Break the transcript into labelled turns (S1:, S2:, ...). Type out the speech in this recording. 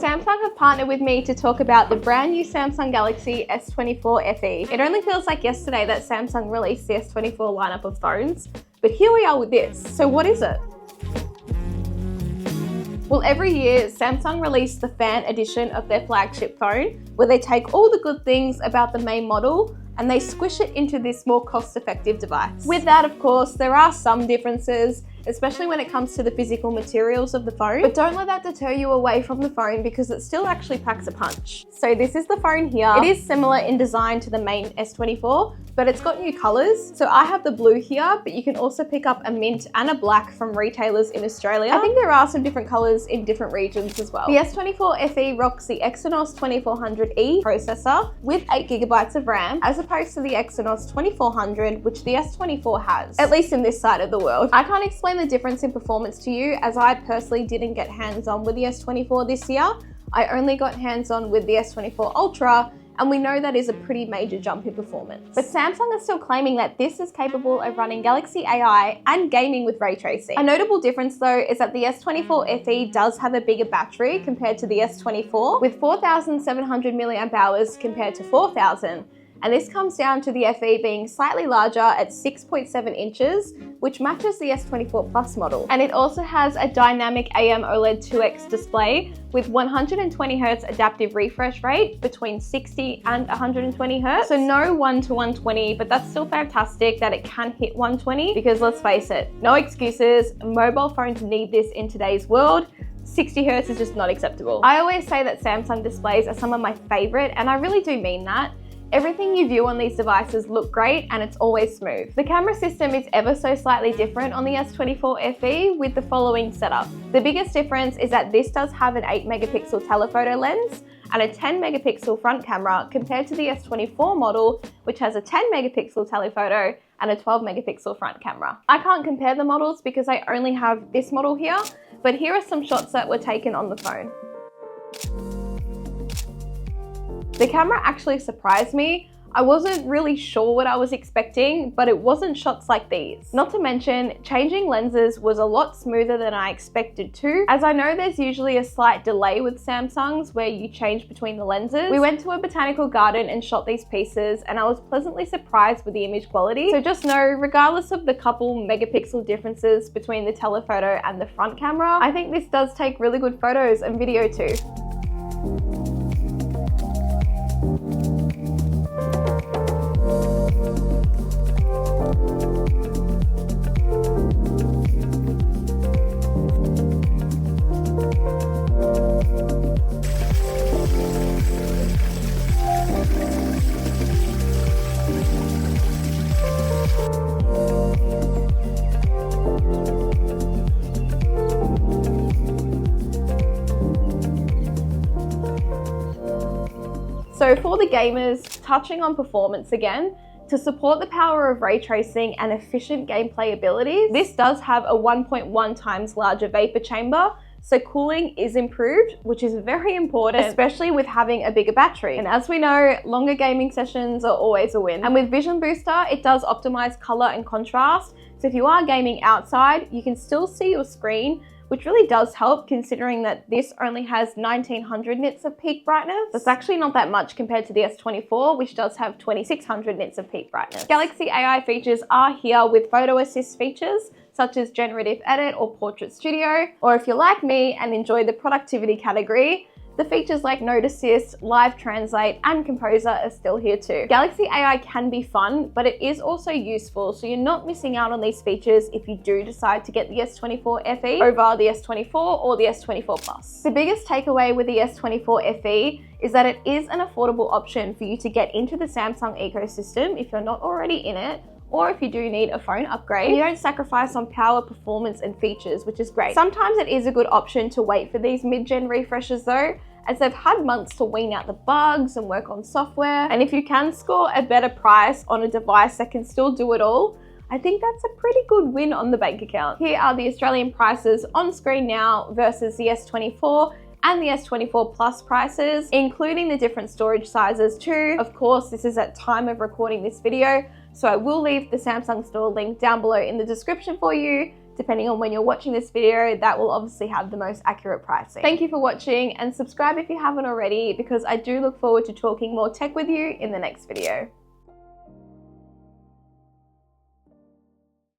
S1: Samsung have partnered with me to talk about the brand new Samsung Galaxy S24 FE. It only feels like yesterday that Samsung released the S24 lineup of phones, but here we are with this. So what is it? Well, every year, Samsung release the fan edition of their flagship phone, where they take all the good things about the main model and they squish it into this more cost-effective device. With that, of course, there are some differences, especially when it comes to the physical materials of the phone, but don't let that deter you away from the phone because it still actually packs a punch. So this is the phone here. It is similar in design to the main S24, but it's got new colors. So I have the blue here, but you can also pick up a mint and a black from retailers in Australia. I think there are some different colors in different regions as well. The S24 FE rocks the Exynos 2400E processor with 8GB of RAM, as opposed to the Exynos 2400, which the S24 has, at least in this side of the world. I can't explain the difference in performance to you, as I personally didn't get hands-on with the S24 this year. I only got hands-on with the S24 Ultra, and we know that is a pretty major jump in performance. But Samsung is still claiming that this is capable of running Galaxy AI and gaming with ray tracing. A notable difference though is that the S24 FE does have a bigger battery compared to the S24, with 4,700 mAh compared to 4,000. And this comes down to the FE being slightly larger at 6.7 inches, which matches the S24 Plus model. And it also has a dynamic AMOLED 2X display with 120Hz adaptive refresh rate between 60 and 120Hz. So no 1 to 120, but that's still fantastic that it can hit 120, because let's face it, no excuses, mobile phones need this in today's world. 60Hz is just not acceptable. I always say that Samsung displays are some of my favorite, and I really do mean that. Everything you view on these devices look great and it's always smooth. The camera system is ever so slightly different on the S24 FE with the following setup. The biggest difference is that this does have an 8-megapixel telephoto lens and a 10-megapixel front camera, compared to the S24 model, which has a 10-megapixel telephoto and a 12-megapixel front camera. I can't compare the models because I only have this model here, but here are some shots that were taken on the phone. The camera actually surprised me. I wasn't really sure what I was expecting, but it wasn't shots like these. Not to mention, changing lenses was a lot smoother than I expected to, as I know there's usually a slight delay with Samsungs where you change between the lenses. We went to a botanical garden and shot these pieces, and I was pleasantly surprised with the image quality. So just know, regardless of the couple megapixel differences between the telephoto and the front camera, I think this does take really good photos and video too. So for the gamers, touching on performance again, to support the power of ray tracing and efficient gameplay abilities, this does have a 1.1 times larger vapor chamber, so cooling is improved, which is very important, especially with having a bigger battery. And as we know, longer gaming sessions are always a win. And with Vision Booster, it does optimize color and contrast, so if you are gaming outside, you can still see your screen, which really does help considering that this only has 1900 nits of peak brightness. That's actually not that much compared to the S24, which does have 2600 nits of peak brightness. Galaxy AI features are here with photo assist features, such as Generative Edit or Portrait Studio, or if you're like me and enjoy the productivity category, the features like Note Assist, Live Translate, and Composer are still here too. Galaxy AI can be fun, but it is also useful, so you're not missing out on these features if you do decide to get the S24 FE over the S24 or the S24 Plus. The biggest takeaway with the S24 FE is that it is an affordable option for you to get into the Samsung ecosystem if you're not already in it, or if you do need a phone upgrade. You don't sacrifice on power, performance, and features, which is great. Sometimes it is a good option to wait for these mid-gen refreshes though, as they've had months to wean out the bugs and work on software. And if you can score a better price on a device that can still do it all, I think that's a pretty good win on the bank account. Here are the Australian prices on screen now versus the S24 and the S24 Plus prices, including the different storage sizes too. Of course, this is at time of recording this video, so I will leave the Samsung store link down below in the description for you depending on when you're watching this video, that will obviously have the most accurate pricing. Thank you for watching, and subscribe if you haven't already, because I do look forward to talking more tech with you in the next video.